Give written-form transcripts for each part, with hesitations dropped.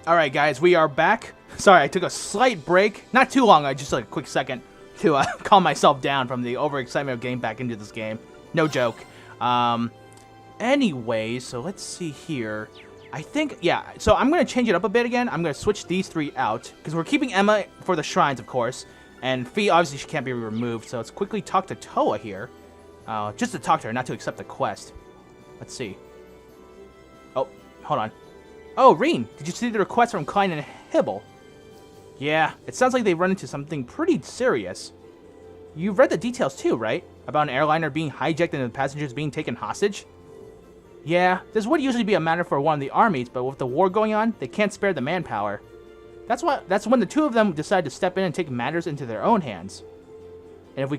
Alright guys, we are back. Sorry, I took a slight break. Not too long, I just like a quick second to calm myself down from the overexcitement of getting back into this game. No joke. Anyway, so let's see here. I think, yeah, so I'm going to change it up a bit again. I'm going to switch these three out, because we're keeping Emma for the shrines, of course. And Fee, obviously, she can't be removed, so let's quickly talk to Toa here. Just to talk to her, not to accept the quest. Let's see. Oh, hold on. Oh, Reen, did you see the request from Klein and Hibble? Yeah, it sounds like they run into something pretty serious. You've read the details too, right? About an airliner being hijacked and the passengers being taken hostage? Yeah, this would usually be a matter for one of the armies, but with the war going on, they can't spare the manpower. That's when the two of them decide to step in and take matters into their own hands. And if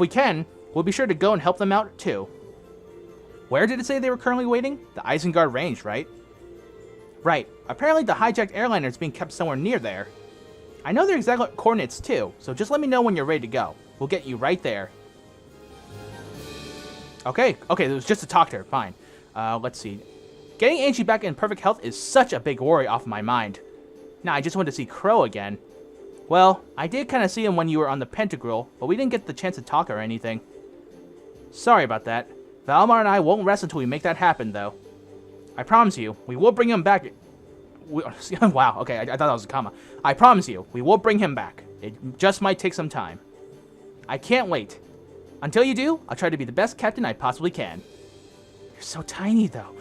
we can, we'll be sure to go and help them out too. Where did it say they were currently waiting? The Isengard Range, right? Right. Apparently the hijacked airliner is being kept somewhere near there. I know their exact coordinates too, so just let me know when you're ready to go. We'll get you right there. Okay, it was just to talk to her. Fine. Let's see. Getting Angie back in perfect health is such a big worry off my mind. Now, I just want to see Crow again. Well, I did kind of see him when you were on the Pentagril, but we didn't get the chance to talk or anything. Sorry about that. Valmar and I won't rest until we make that happen, though. I promise you, we will bring him back. Wow, okay, I thought that was a comma. I promise you, we will bring him back. It just might take some time. I can't wait. Until you do, I'll try to be the best captain I possibly can. You're so tiny, though.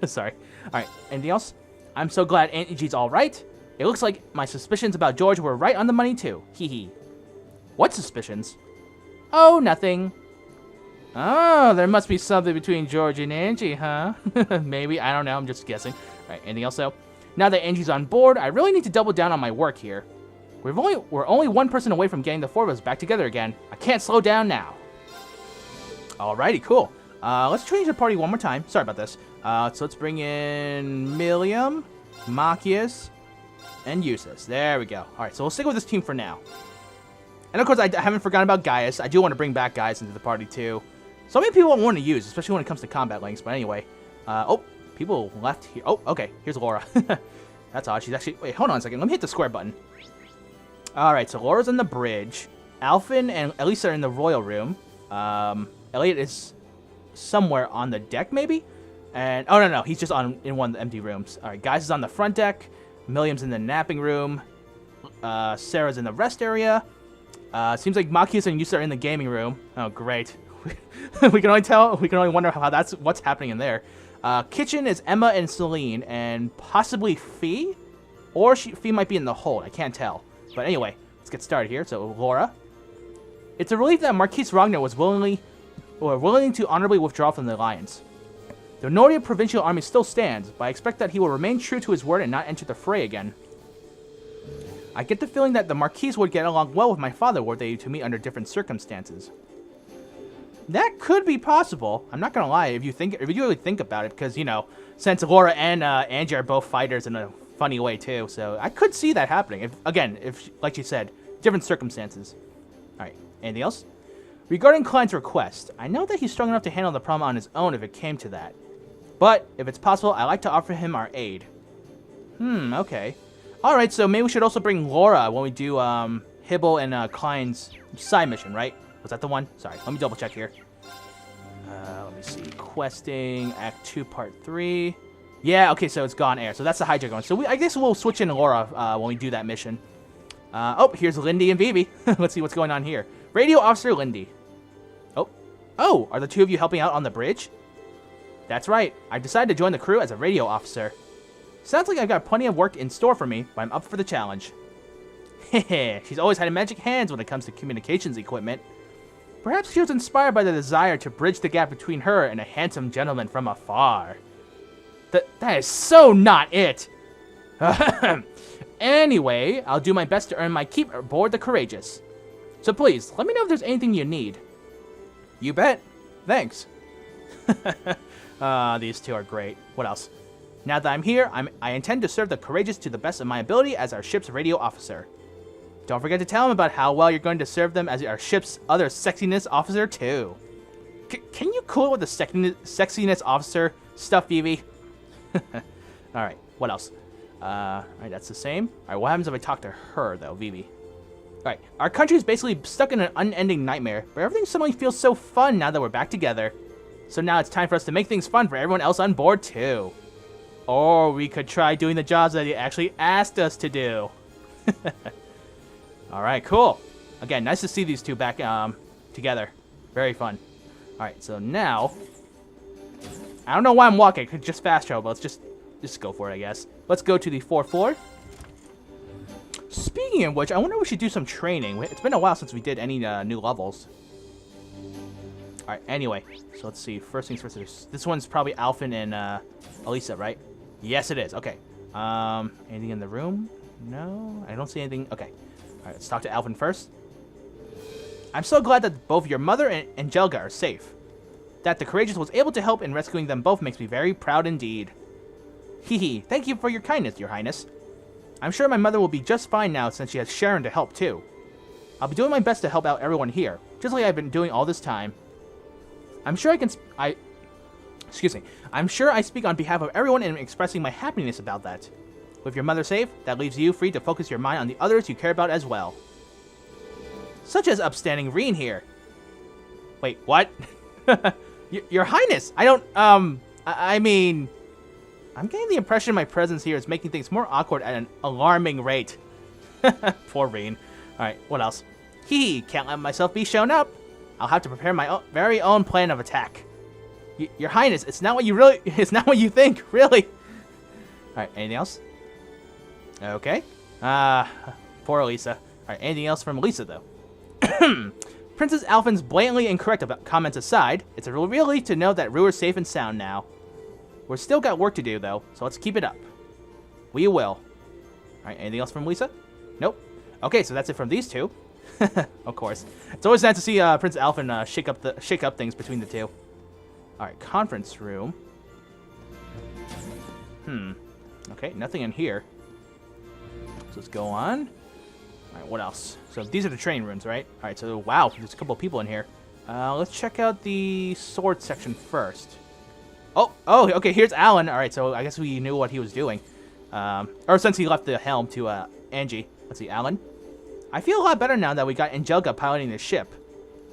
Sorry. Alright, anything else? I'm so glad Angie's alright. It looks like my suspicions about George were right on the money, too. Hee hee. What suspicions? Oh, nothing. Oh, there must be something between George and Angie, huh? Maybe, I don't know, I'm just guessing. Alright, anything else, though? Now that Angie's on board, I really need to double down on my work here. We're only one person away from getting the four of us back together again. I can't slow down now. Alrighty, cool. Let's change the party one more time. Sorry about this. So let's bring in Milliam, Machias, and Eustace. There we go. Alright, so we'll stick with this team for now. And of course, I haven't forgotten about Gaius. I do want to bring back Gaius into the party too. So many people want to use, especially when it comes to combat links. But anyway, oh, people left here. Oh, okay. Here's Laura. That's odd. She's actually... Wait, hold on a second. Let me hit the square button. Alright, so Laura's on the bridge. Alphen and Elisa are in the royal room. Elliot is somewhere on the deck, maybe? And... Oh, no, he's just in one of the empty rooms. Alright, Gaius is on the front deck. Milliam's in the napping room. Sarah's in the rest area. Seems like Machias and Yusa are in the gaming room. Oh, great. we can only wonder what's happening in there. Kitchen is Emma and Celine, and possibly Fee? Or Fee might be in the hold, I can't tell. But anyway, let's get started here. So, Laura. It's a relief that Marquise Ragnar was willing to honorably withdraw from the alliance. The Nordia provincial army still stands, but I expect that he will remain true to his word and not enter the fray again. I get the feeling that the Marquise would get along well with my father were they to meet under different circumstances. That could be possible. I'm not gonna lie, if you really think about it, because, you know, since Laura and Angie are both fighters in a funny way too, so I could see that happening. If like she said, different circumstances. Alright, anything else? Regarding Klein's request, I know that he's strong enough to handle the problem on his own if it came to that. But, if it's possible, I'd like to offer him our aid. Okay. Alright, so maybe we should also bring Laura when we do Hibble and Klein's side mission, right? Was that the one? Sorry, let me double check here. Let me see. Questing, Act 2, Part 3. Yeah, okay, so it's Gone Air. So that's the hijack one. So I guess we'll switch in Laura when we do that mission. Oh, here's Lindy and Vivi. Let's see what's going on here. Radio Officer Lindy. Oh, are the two of you helping out on the bridge? That's right. I decided to join the crew as a radio officer. Sounds like I've got plenty of work in store for me, but I'm up for the challenge. Hehe, she's always had magic hands when it comes to communications equipment. Perhaps she was inspired by the desire to bridge the gap between her and a handsome gentleman from afar. That is so not it! Anyway, I'll do my best to earn my keep aboard the Courageous. So please, let me know if there's anything you need. You bet. Thanks. These two are great. What else? Now that I'm here, I intend to serve the Courageous to the best of my ability as our ship's radio officer. Don't forget to tell them about how well you're going to serve them as our ship's other sexiness officer, too. Can you cool it with the sexiness officer stuff, Vivi? Alright, what else? Alright, that's the same. Alright, what happens if I talk to her, though, Vivi? Alright, our country is basically stuck in an unending nightmare, but everything suddenly feels so fun now that we're back together. So now it's time for us to make things fun for everyone else on board, too. Or we could try doing the jobs that he actually asked us to do. Alright, cool. Again, nice to see these two back together. Very fun. Alright, so now... I don't know why I'm walking. I could just fast travel, but let's just go for it, I guess. Let's go to the 4th floor. Speaking of which, I wonder if we should do some training. It's been a while since we did any new levels. Alright, anyway. So let's see. First things first. This one's probably Alphen and Elisa, right? Yes, it is. Okay. Anything in the room? No? I don't see anything. Okay. Alright, let's talk to Alphen first. I'm so glad that both your mother and Angelica are safe. That the Courageous was able to help in rescuing them both makes me very proud indeed. Hehe, thank you for your kindness, Your Highness. I'm sure my mother will be just fine now since she has Sharon to help too. I'll be doing my best to help out everyone here, just like I've been doing all this time. I'm sure I'm sure I speak on behalf of everyone in expressing my happiness about that. With your mother safe, that leaves you free to focus your mind on the others you care about as well. Such as upstanding Reen here. Wait, what? Your Highness, I don't, I mean... I'm getting the impression my presence here is making things more awkward at an alarming rate. Poor Reen. Alright, what else? Can't let myself be shown up. I'll have to prepare my very own plan of attack. Your Highness, it's not what you think, really. Alright, anything else? Okay. Poor Elisa. Alright, anything else from Elisa, though? Princess Alphen's blatantly incorrect about comments aside, it's a real relief to know that Ruer's safe and sound now. We've still got work to do, though, so let's keep it up. We will. Alright, anything else from Lisa? Nope. Okay, so that's it from these two. Of course. It's always nice to see Prince Alphen shake up things between the two. Alright, conference room. Okay, nothing in here. So let's go on. Alright, what else? So these are the training rooms, right? Alright, so wow, there's a couple of people in here. Let's check out the sword section first. Oh, okay, here's Alan. Alright, so I guess we knew what he was doing. Or since he left the helm to Angie. Let's see, Alan. I feel a lot better now that we got Angelica piloting the ship.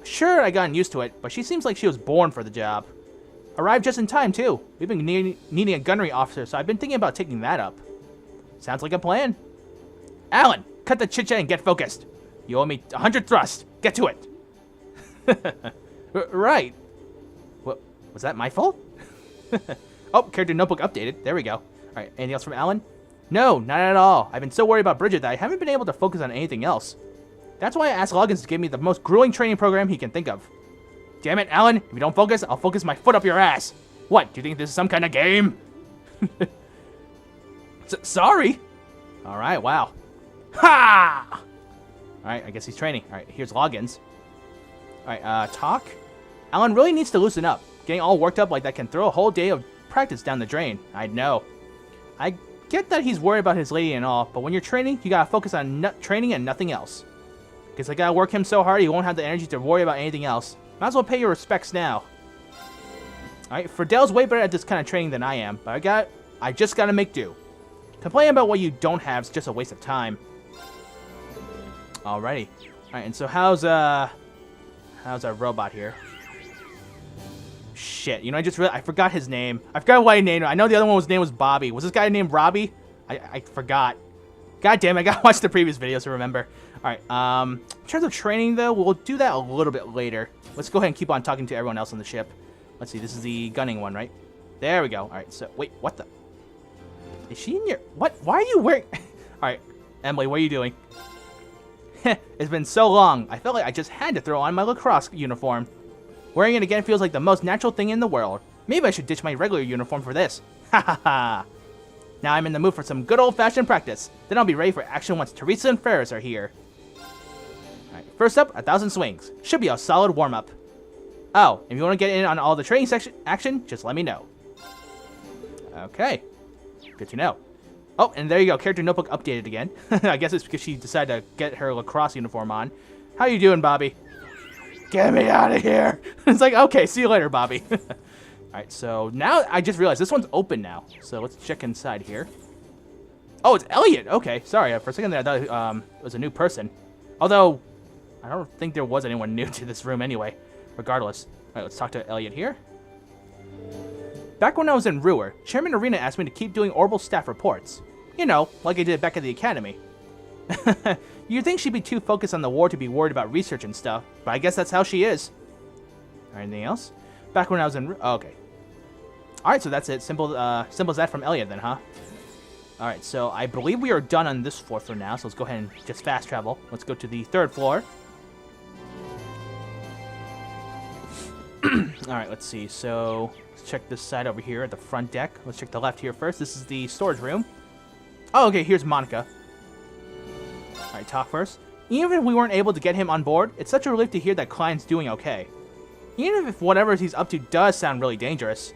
Sure, I gotten used to it, but she seems like she was born for the job. Arrived just in time, too. We've been needing a gunnery officer, so I've been thinking about taking that up. Sounds like a plan. Alan, cut the chit-chat and get focused. You owe me 100 thrusts. Get to it. Right. What, was that my fault? Oh, character notebook updated. There we go. Alright, anything else from Alan? No, not at all. I've been so worried about Bridget that I haven't been able to focus on anything else. That's why I asked Loggins to give me the most grueling training program he can think of. Damn it, Alan. If you don't focus, I'll focus my foot up your ass. What, do you think this is some kind of game? Sorry. Alright, wow. Ha! Alright, I guess he's training. Alright, here's Loggins. Alright, talk. Alan really needs to loosen up. Getting all worked up like that can throw a whole day of practice down the drain. I know. I get that he's worried about his lady and all, but when you're training, you gotta focus on training and nothing else. Guess I gotta work him so hard he won't have the energy to worry about anything else. Might as well pay your respects now. Alright, Fridel's way better at this kind of training than I am, but I just gotta make do. Complaining about what you don't have is just a waste of time. Alrighty. Alright, and so how's our robot here? Shit, you know, I forgot his name. I forgot what I named him. I know the other one's name was Bobby. Was this guy named Robbie? I forgot. God damn it, I gotta watch the previous videos to remember. Alright, in terms of training, though, we'll do that a little bit later. Let's go ahead and keep on talking to everyone else on the ship. Let's see, this is the gunning one, right? There we go. Alright, so, wait, what the? Is she in your... What? Why are you wearing... Alright, Emily, what are you doing? It's been so long. I felt like I just had to throw on my lacrosse uniform. Wearing it again feels like the most natural thing in the world. Maybe I should ditch my regular uniform for this. Ha ha ha. Now I'm in the mood for some good old-fashioned practice. Then I'll be ready for action once Teresa and Ferris are here. Alright, first up, 1,000 swings. Should be a solid warm-up. Oh, if you want to get in on all the training action, just let me know. Okay. Good to know. Oh, and there you go. Character notebook updated again. I guess it's because she decided to get her lacrosse uniform on. How you doing, Bobby? Get me out of here. It's like, okay, see you later, Bobby. Alright, so now I just realized this one's open now. So let's check inside here. Oh, it's Elliot. Okay, sorry. For a second there, I thought it was a new person. Although, I don't think there was anyone new to this room anyway. Regardless. All right, let's talk to Elliot here. Back when I was in Ruhr, Chairman Arena asked me to keep doing orbital staff reports. You know, like I did back at the academy. You'd think she'd be too focused on the war to be worried about research and stuff, but I guess that's how she is. Anything else? Back when I was in... Oh, okay. Alright, so that's it. Simple as that from Elliot then, huh? Alright, so I believe we are done on this floor for now, so let's go ahead and just fast travel. Let's go to the 3rd floor. Alright, let's see. So, let's check this side over here at the front deck. Let's check the left here first. This is the storage room. Oh, okay, here's Monica. Alright, talk first. Even if we weren't able to get him on board, it's such a relief to hear that Klein's doing okay. Even if whatever he's up to does sound really dangerous.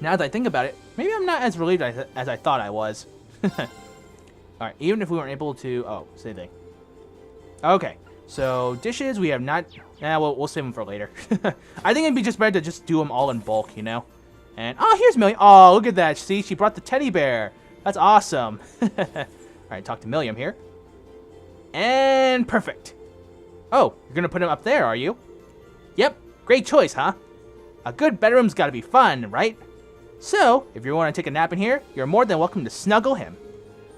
Now that I think about it, maybe I'm not as relieved as I thought I was. Alright, even if we weren't able to... Oh, same thing. Okay, so dishes we have not... we'll save them for later. I think it'd be just better to just do them all in bulk, you know? And, oh, here's Milliam. Oh, look at that. See, she brought the teddy bear. That's awesome. Alright, talk to Milliam here. And perfect. Oh, you're gonna put him up there, are you? Yep, great choice, huh? A good bedroom's gotta be fun, right? So, if you want to take a nap in here, you're more than welcome to snuggle him.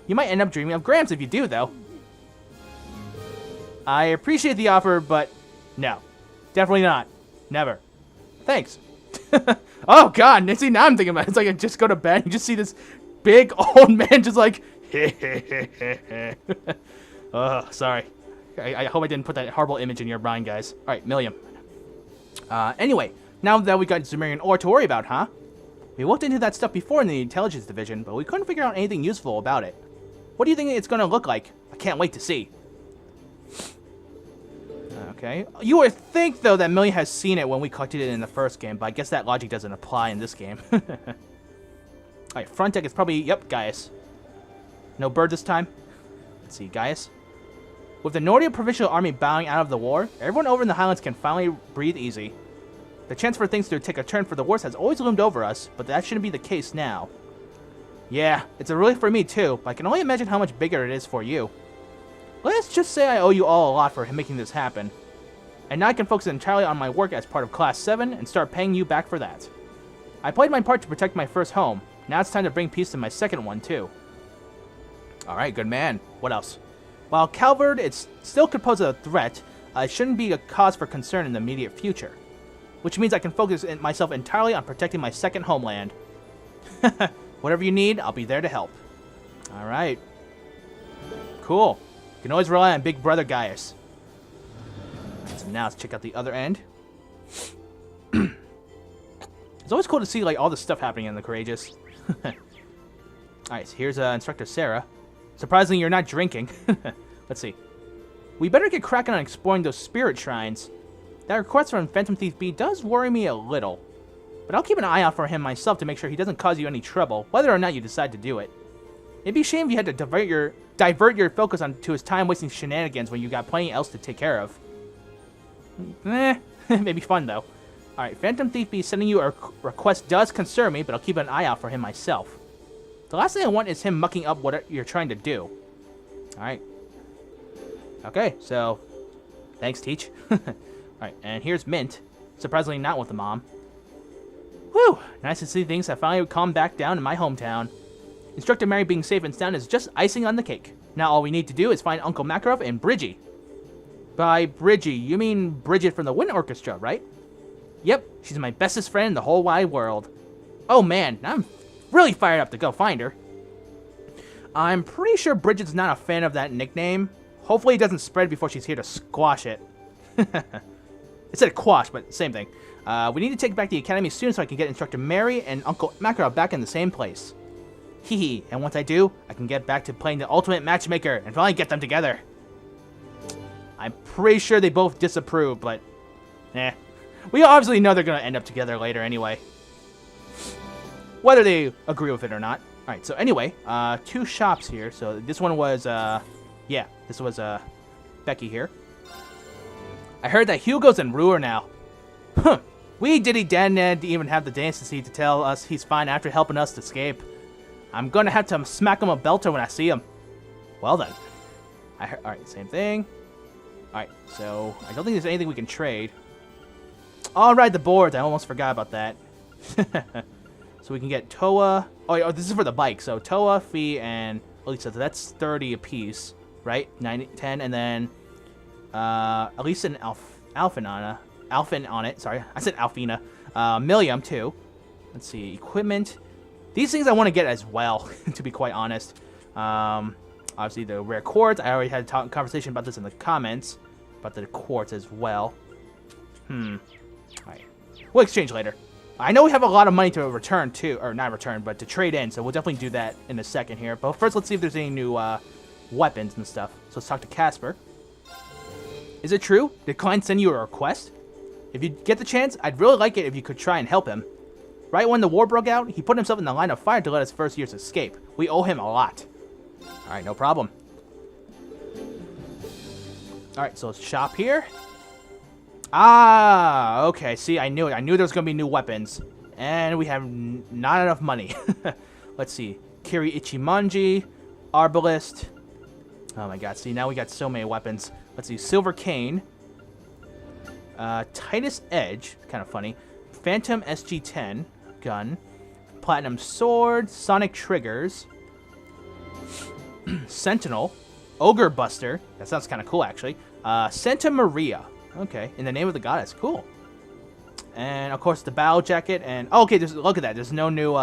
You might end up dreaming of Gramps if you do, though. I appreciate the offer, but no. Definitely not. Never. Thanks. Oh, God, Nancy, now I'm thinking about it. It's like I just go to bed and you just see this big old man just like... Oh, sorry. I hope I didn't put that horrible image in your mind, guys. Alright, Milliam. Anyway, now that we got Zemirian ore to worry about, huh? We looked into that stuff before in the intelligence division, but we couldn't figure out anything useful about it. What do you think it's going to look like? I can't wait to see. Okay. You would think, though, that Milliam has seen it when we collected it in the first game, but I guess that logic doesn't apply in this game. Alright, front deck is probably... Yep, Gaius. No bird this time? Let's see, Gaius. With the Nordia Provincial Army bowing out of the war, everyone over in the Highlands can finally breathe easy. The chance for things to take a turn for the worse has always loomed over us, but that shouldn't be the case now. Yeah, it's a relief for me too, but I can only imagine how much bigger it is for you. Let's just say I owe you all a lot for making this happen. And now I can focus entirely on my work as part of Class 7 and start paying you back for that. I played my part to protect my first home. Now it's time to bring peace to my second one too. Alright, good man. What else? While Calvard still could pose a threat, it shouldn't be a cause for concern in the immediate future. Which means I can focus myself entirely on protecting my second homeland. Whatever you need, I'll be there to help. Alright. Cool. You can always rely on Big Brother Gaius. So now let's check out the other end. It's always cool to see like all the stuff happening in the Courageous. Alright, so here's Instructor Sarah. Surprisingly, you're not drinking. Let's see. We better get cracking on exploring those spirit shrines. That request from Phantom Thief B does worry me a little. But I'll keep an eye out for him myself to make sure he doesn't cause you any trouble, whether or not you decide to do it. It'd be a shame if you had to divert your focus onto his time-wasting shenanigans when you got plenty else to take care of. Maybe fun, though. Alright, Phantom Thief B sending you a request does concern me, but I'll keep an eye out for him myself. The last thing I want is him mucking up what you're trying to do. Alright. Okay, so... Thanks, Teach. Alright, and here's Mint. Surprisingly not with the mom. Whew! Nice to see things have finally calmed back down in my hometown. Instructor Mary being safe and sound is just icing on the cake. Now all we need to do is find Uncle Makarov and Bridgie. By Bridgie, you mean Bridget from the Wind Orchestra, right? Yep, she's my bestest friend in the whole wide world. Oh man, I'm really fired up to go find her. I'm pretty sure Bridget's not a fan of that nickname. Hopefully it doesn't spread before she's here to squash it. It said quash, but same thing. We need to take back the academy soon so I can get Instructor Mary and Uncle Makarov back in the same place. Hee hee, and once I do, I can get back to playing the ultimate matchmaker and finally get them together. I'm pretty sure they both disapprove, but... We obviously know they're going to end up together later anyway. Whether they agree with it or not. Alright, so anyway, 2 shops here. So this one was, yeah, this was, Becky here. I heard that Hugo's in Ruhr now. Huh. We diddy dad Ned even have the decency to tell us he's fine after helping us escape. I'm gonna have to smack him a belter when I see him. Well then. Alright, same thing. Alright, so I don't think there's anything we can trade. Alright, the boards. I almost forgot about that. So we can get Toa. Oh, this is for the bike. So Toa, Fee, and Elisa. So that's 30 apiece, right? 10, and then Elisa and Alphin on it. Sorry, I said Alfina. Millium too. Let's see, equipment. These things I want to get as well, to be quite honest. Obviously the rare quartz. I already had a conversation about this in the comments, about the quartz as well. Alright. We'll exchange later. I know we have a lot of money to return too, or not return, but to trade in, so we'll definitely do that in a second here. But first, let's see if there's any new weapons and stuff. So let's talk to Casper. Is it true? Did Klein send you a request? If you get the chance, I'd really like it if you could try and help him. Right when the war broke out, he put himself in the line of fire to let us first years escape. We owe him a lot. Alright, no problem. Alright, so let's shop here. Ah, okay. See, I knew it. I knew there was going to be new weapons. And we have not enough money. Let's see. Kiri Ichimonji. Arbalist. Oh my god. See, now we got so many weapons. Let's see. Silver Cane. Titus Edge. Kind of funny. Phantom SG-10. Gun. Platinum Sword. Sonic Triggers. Sentinel. Ogre Buster. That sounds kind of cool, actually. Santa Maria. Okay, in the name of the goddess. Cool. And, of course, the battle jacket. And, oh, okay, look at that. There's no new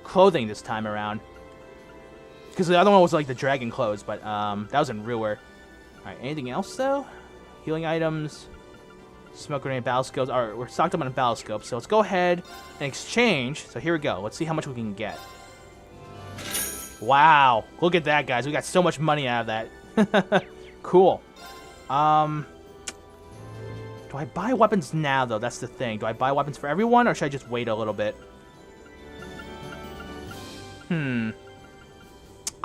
clothing this time around. Because the other one was, like, the dragon clothes. But that was in Ruhr. Alright, anything else, though? Healing items. Smoke grenade, battle scopes. Alright, we're stocked up on battle scopes. So let's go ahead and exchange. So here we go. Let's see how much we can get. Wow. Look at that, guys. We got so much money out of that. Cool. Do I buy weapons now, though? That's the thing. Do I buy weapons for everyone, or should I just wait a little bit? I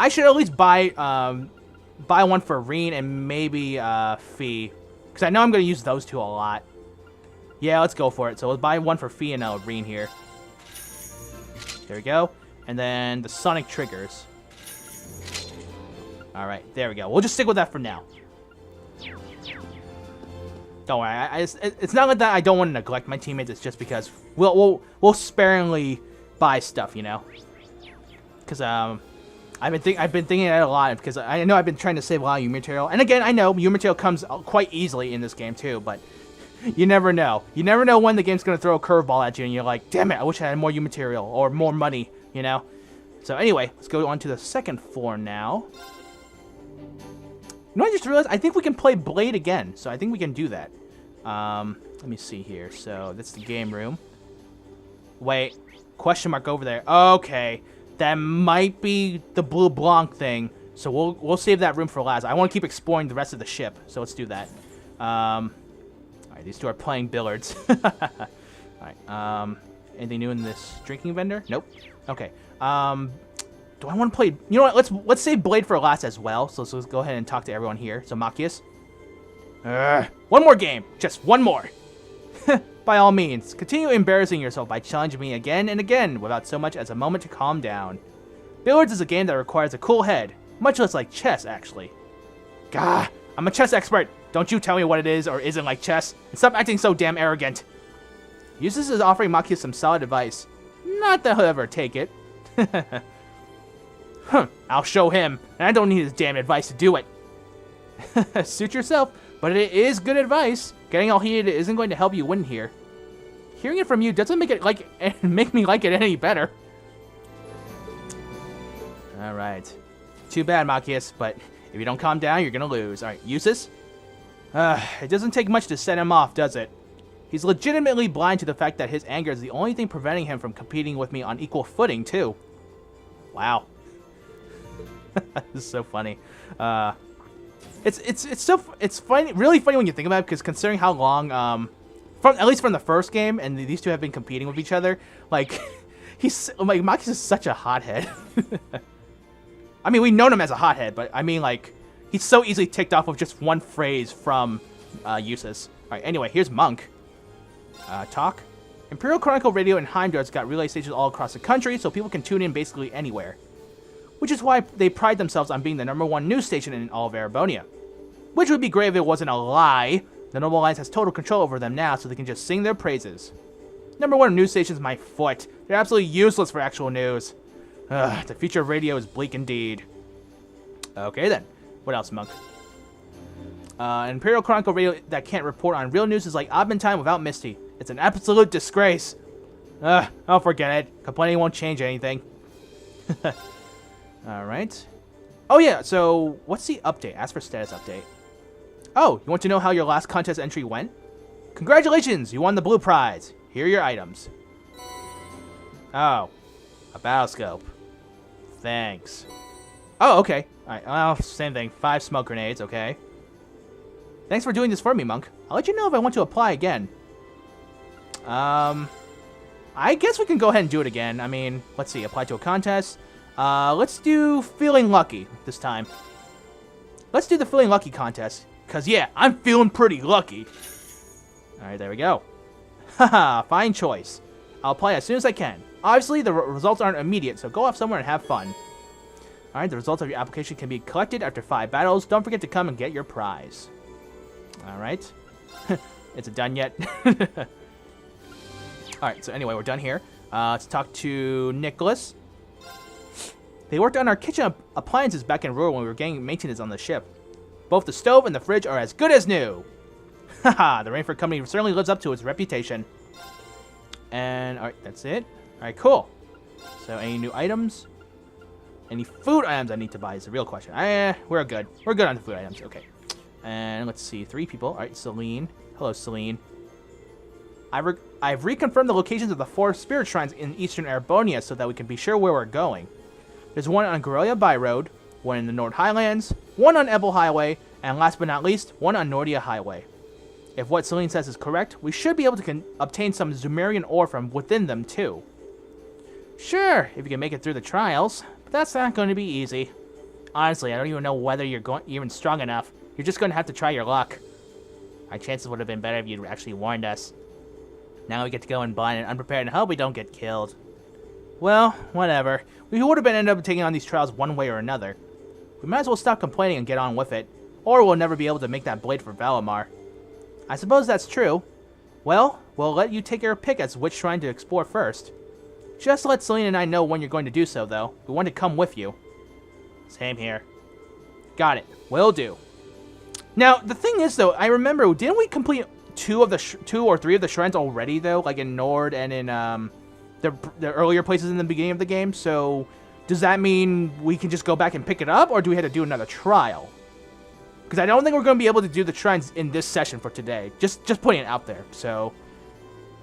should at least buy one for Reen and maybe Fee. Because I know I'm going to use those two a lot. Yeah, let's go for it. So we'll buy one for Fee and Reen here. There we go. And then the Sonic Triggers. Alright, there we go. We'll just stick with that for now. Don't worry, it's not like that I don't want to neglect my teammates, it's just because we'll sparingly buy stuff, you know? Because, I've been thinking that a lot, because I know I've been trying to save a lot of U material. And again, I know U material comes quite easily in this game, too, but you never know. You never know when the game's going to throw a curveball at you, and you're like, damn it, I wish I had more U material, or more money, you know? So anyway, let's go on to the second floor now. You know, I just realized I think we can play Blade again, so I think we can do that. Let me see here. So that's the game room. Wait, question mark over there. Okay, that might be the Blue Blanc thing. So we'll save that room for last. I want to keep exploring the rest of the ship, so let's do that. All right, these two are playing billiards. All right. Anything new in this drinking vendor? Nope. Okay. Do I want to play... You know what? Let's save Blade for last as well. So let's go ahead and talk to everyone here. So Machias. One more game. Just one more. By all means, continue embarrassing yourself by challenging me again and again without so much as a moment to calm down. Billiards is a game that requires a cool head. Much less like chess, actually. Gah, I'm a chess expert. Don't you tell me what it is or isn't like chess. And stop acting so damn arrogant. Eustace is offering Machias some solid advice. Not that he'll ever take it. I'll show him, and I don't need his damn advice to do it. Suit yourself, but it is good advice. Getting all heated isn't going to help you win here. Hearing it from you doesn't make me like it any better. All right. Too bad, Machias, but if you don't calm down, you're gonna lose. All right, Eustace? It doesn't take much to set him off, does it? He's legitimately blind to the fact that his anger is the only thing preventing him from competing with me on equal footing, too. Wow. This is so funny. It's funny, really funny when you think about it, because considering how long, at least from the first game, and these two have been competing with each other, like, Machias is such a hothead. I mean, we've known him as a hothead, but I mean, like, he's so easily ticked off with just one phrase from Eustace. All right, anyway, here's Monk. Talk. Imperial Chronicle Radio and Heimdall's got relay stations all across the country, so people can tune in basically anywhere. Which is why they pride themselves on being the #1 news station in all of Erebonia. Which would be great if it wasn't a lie. The Noble Alliance has total control over them now, so they can just sing their praises. #1 news station's my foot. They're absolutely useless for actual news. Ugh, the future of radio is bleak indeed. Okay then. What else, Monk? Imperial Chronicle Radio that can't report on real news is like odd time without Misty. It's an absolute disgrace. I'll forget it. Complaining won't change anything. Alright. Oh yeah, so what's the update? Ask for status update. Oh, you want to know how your last contest entry went? Congratulations, you won the blue prize. Here are your items. Oh, a battlescope. Thanks. Oh, okay. Alright, well, same thing. 5 smoke grenades, okay. Thanks for doing this for me, Monk. I'll let you know if I want to apply again. I guess we can go ahead and do it again. I mean, let's see. Apply to a contest. Let's do Feeling Lucky this time. Let's do the Feeling Lucky contest. Because, yeah, I'm feeling pretty lucky. Alright, there we go. Haha, fine choice. I'll apply as soon as I can. Obviously, the results aren't immediate, so go off somewhere and have fun. Alright, the results of your application can be collected after 5 battles. Don't forget to come and get your prize. Alright. Is it done yet? Alright, so anyway, we're done here. Let's talk to Nicholas. They worked on our kitchen appliances back in Ruhr when we were getting maintenance on the ship. Both the stove and the fridge are as good as new. Haha, the Rainford Company certainly lives up to its reputation. And, alright, that's it. Alright, cool. So, any new items? Any food items I need to buy is the real question. We're good. We're good on the food items. Okay. And let's see, 3 people. Alright, Celine. Hello, Celine. I've reconfirmed the locations of the 4 spirit shrines in eastern Erebonia so that we can be sure where we're going. There's one on Gorelia Byroad, one in the Nord Highlands, one on Ebel Highway, and last but not least, one on Nordia Highway. If what Celine says is correct, we should be able to obtain some Zumerian ore from within them too. Sure, if you can make it through the trials, but that's not going to be easy. Honestly, I don't even know whether you're even strong enough. You're just going to have to try your luck. Our chances would have been better if you'd actually warned us. Now we get to go in blind and unprepared and hope we don't get killed. Well, whatever. We would have been ended up taking on these trials one way or another. We might as well stop complaining and get on with it, or we'll never be able to make that blade for Valimar. I suppose that's true. Well, we'll let you take your pick as to which shrine to explore first. Just let Celine and I know when you're going to do so, though. We want to come with you. Same here. Got it. Will do. Now, the thing is, though, I remember, didn't we complete 2 or 3 of the shrines already, though? Like in Nord and in the earlier places in the beginning of the game? So, does that mean we can just go back and pick it up, or do we have to do another trial? Because I don't think we're going to be able to do the shrines in this session for today. Just putting it out there. So,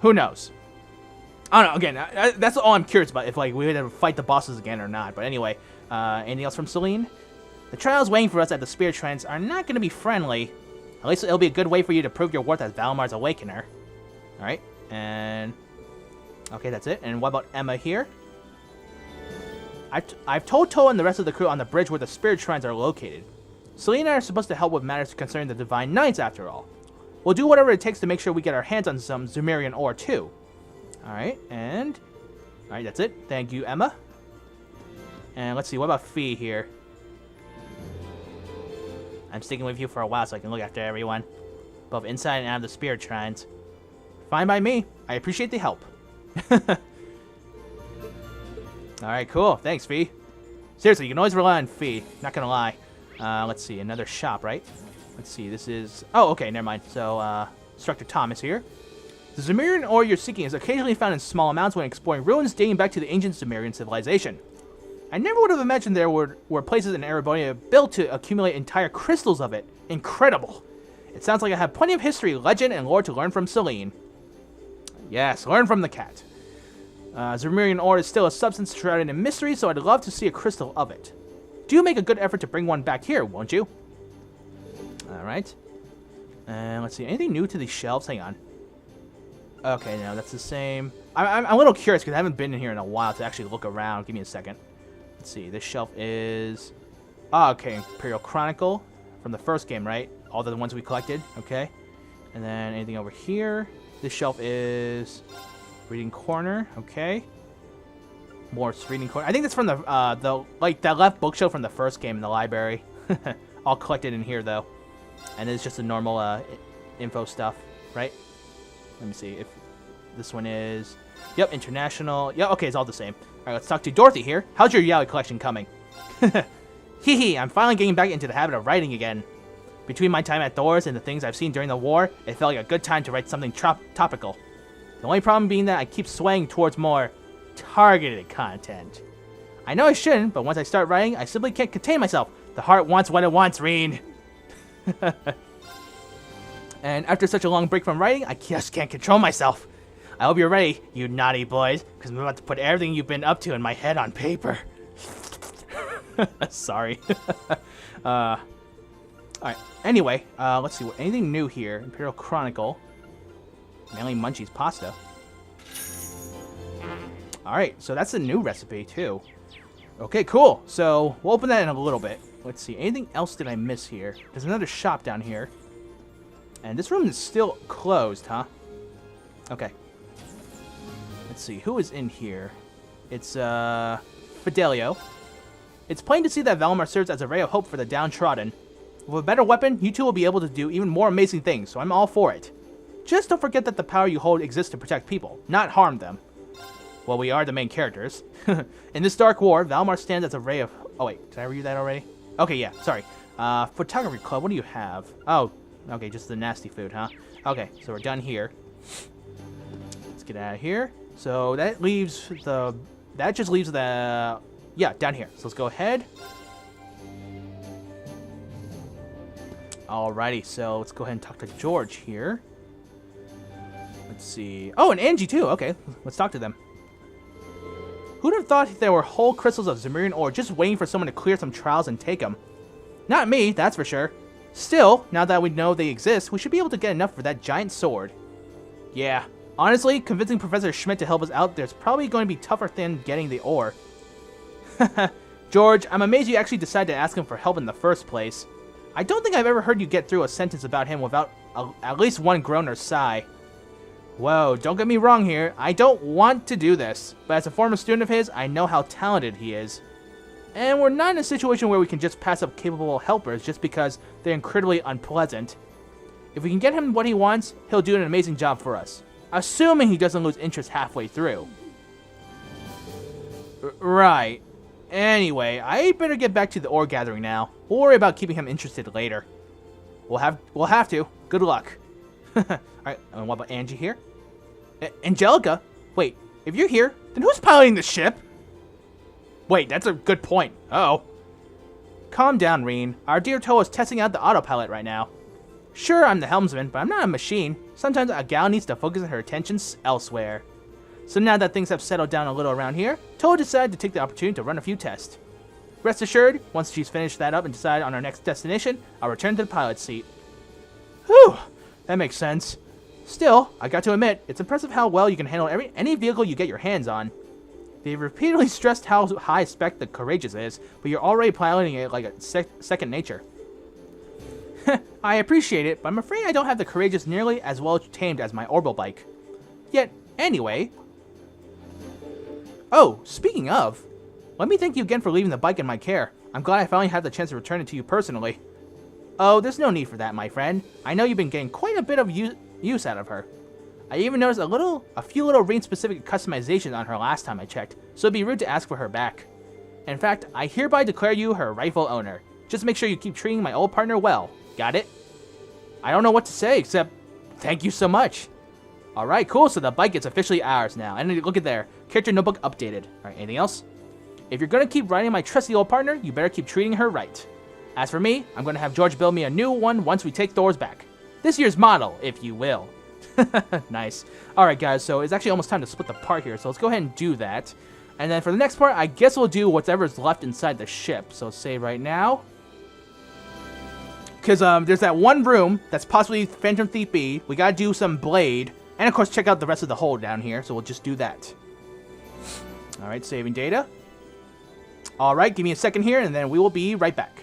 who knows? I don't know. Again, that's all I'm curious about. If like we had to fight the bosses again or not. But anyway, anything else from Celine? The trials waiting for us at the Spirit Shrines are not going to be friendly. At least it'll be a good way for you to prove your worth as Valimar's Awakener. Alright, and... okay, that's it. And what about Emma here? I've told Toa and the rest of the crew on the bridge where the Spirit Shrines are located. Celine and I are supposed to help with matters concerning the Divine Knights, after all. We'll do whatever it takes to make sure we get our hands on some Zumerian ore, too. Alright, and... alright, that's it. Thank you, Emma. And let's see, what about Fee here? I'm sticking with you for a while so I can look after everyone, both inside and out of the Spirit Shrines. Fine by me. I appreciate the help. Alright, cool. Thanks, Fee. Seriously, you can always rely on Fee. Not gonna lie. Let's see, another shop, right? Let's see, this is... oh, okay, never mind. So, Instructor Thomas here. The Zumerian ore you're seeking is occasionally found in small amounts when exploring ruins dating back to the ancient Zumerian civilization. I never would have imagined there were places in Erebonia built to accumulate entire crystals of it. Incredible. It sounds like I have plenty of history, legend, and lore to learn from Celine. Yes, learn from the cat. Zumerian ore is still a substance shrouded in mystery, so I'd love to see a crystal of it. Do make a good effort to bring one back here, won't you? Alright. And let's see, anything new to these shelves? Hang on. Okay, no, that's the same. I'm a little curious because I haven't been in here in a while to actually look around. Give me a second. Let's see, this shelf is... oh, okay, Imperial Chronicle from the first game, right? All the ones we collected, okay. And then anything over here? This shelf is Reading corner, okay. More reading corner. I think that's from the like that left bookshelf from the first game in the library. All collected in here though, and it's just the normal info stuff, right? Let me see if this one is. Yep, international. Yeah, okay, it's all the same. All right, let's talk to Dorothy here. How's your yaoi collection coming? Hee hee, I'm finally getting back into the habit of writing again. Between my time at Thor's and the things I've seen during the war, it felt like a good time to write something topical. The only problem being that I keep swaying towards more targeted content. I know I shouldn't, but once I start writing, I simply can't contain myself. The heart wants what it wants, Reen. And after such a long break from writing, I just can't control myself. I hope you're ready, you naughty boys, because I'm about to put everything you've been up to in my head on paper. Sorry. Alright, anyway, let's see. Anything new here? Imperial Chronicle. Mainly Munchie's pasta. Alright, so that's a new recipe, too. Okay, cool. So, we'll open that in a little bit. Let's see. Anything else did I miss here? There's another shop down here. And this room is still closed, huh? Okay. Let's see. Who is in here? It's, Fidelio. It's plain to see that Valmar serves as a ray of hope for the downtrodden. With a better weapon, you two will be able to do even more amazing things, so I'm all for it. Just don't forget that the power you hold exists to protect people, not harm them. Well, we are the main characters. In this dark war, Valmar stands as a ray of... Oh, wait. Did I read that already? Okay, yeah. Sorry. Photography Club, what do you have? Oh, okay. Just the nasty food, huh? Okay, so we're done here. Let's get out of here. So that leaves the... That just leaves the... Yeah, down here. So let's go ahead. Alrighty, so let's go ahead and talk to George here. Let's see. Oh, and Angie too. Okay, let's talk to them. Who'd have thought there were whole crystals of Zemurian ore just waiting for someone to clear some trials and take them? Not me, that's for sure. Still, now that we know they exist, we should be able to get enough for that giant sword. Yeah, honestly, convincing Professor Schmidt to help us out there's probably going to be tougher than getting the ore. George, I'm amazed you actually decided to ask him for help in the first place. I don't think I've ever heard you get through a sentence about him without at least one groan or sigh. Whoa, don't get me wrong here. I don't want to do this, but as a former student of his, I know how talented he is. And we're not in a situation where we can just pass up capable helpers just because they're incredibly unpleasant. If we can get him what he wants, he'll do an amazing job for us. Assuming he doesn't lose interest halfway through. Right. Anyway, I better get back to the ore gathering now. We'll worry about keeping him interested later. We'll have to. Good luck. Alright, and what about Angie here? Angelica? Wait, if you're here, then who's piloting the ship? Wait, that's a good point. Uh-oh. Calm down, Reen. Our dear Toa is testing out the autopilot right now. Sure, I'm the helmsman, but I'm not a machine. Sometimes a gal needs to focus her attentions elsewhere. So now that things have settled down a little around here, Toa decided to take the opportunity to run a few tests. Rest assured, once she's finished that up and decided on our next destination, I'll return to the pilot's seat. Whew, that makes sense. Still, I got to admit, it's impressive how well you can handle any vehicle you get your hands on. They've repeatedly stressed how high spec the Courageous is, but you're already piloting it like a second nature. I appreciate it, but I'm afraid I don't have the Courageous nearly as well tamed as my Orbital bike. Yet, anyway... Oh, speaking of, let me thank you again for leaving the bike in my care. I'm glad I finally had the chance to return it to you personally. Oh, there's no need for that, my friend. I know you've been getting quite a bit of use out of her. I even noticed a few little Reen-specific customizations on her last time I checked, so it'd be rude to ask for her back. In fact, I hereby declare you her rightful owner. Just make sure you keep treating my old partner well. Got it? I don't know what to say except thank you so much. Alright, cool, so the bike is officially ours now. And look at there, character notebook updated. Alright, anything else? If you're going to keep riding my trusty old partner, you better keep treating her right. As for me, I'm going to have George build me a new one once we take Thor's back. This year's model, if you will. Nice. Alright guys, so it's actually almost time to split the part here, so let's go ahead and do that. And then for the next part, I guess we'll do whatever's left inside the ship. So save right now. Because there's that one room that's possibly Phantom Thief B. We gotta do some Blade. And of course, check out the rest of the hold down here, so we'll just do that. Alright, saving data. Alright, give me a second here, and then we will be right back.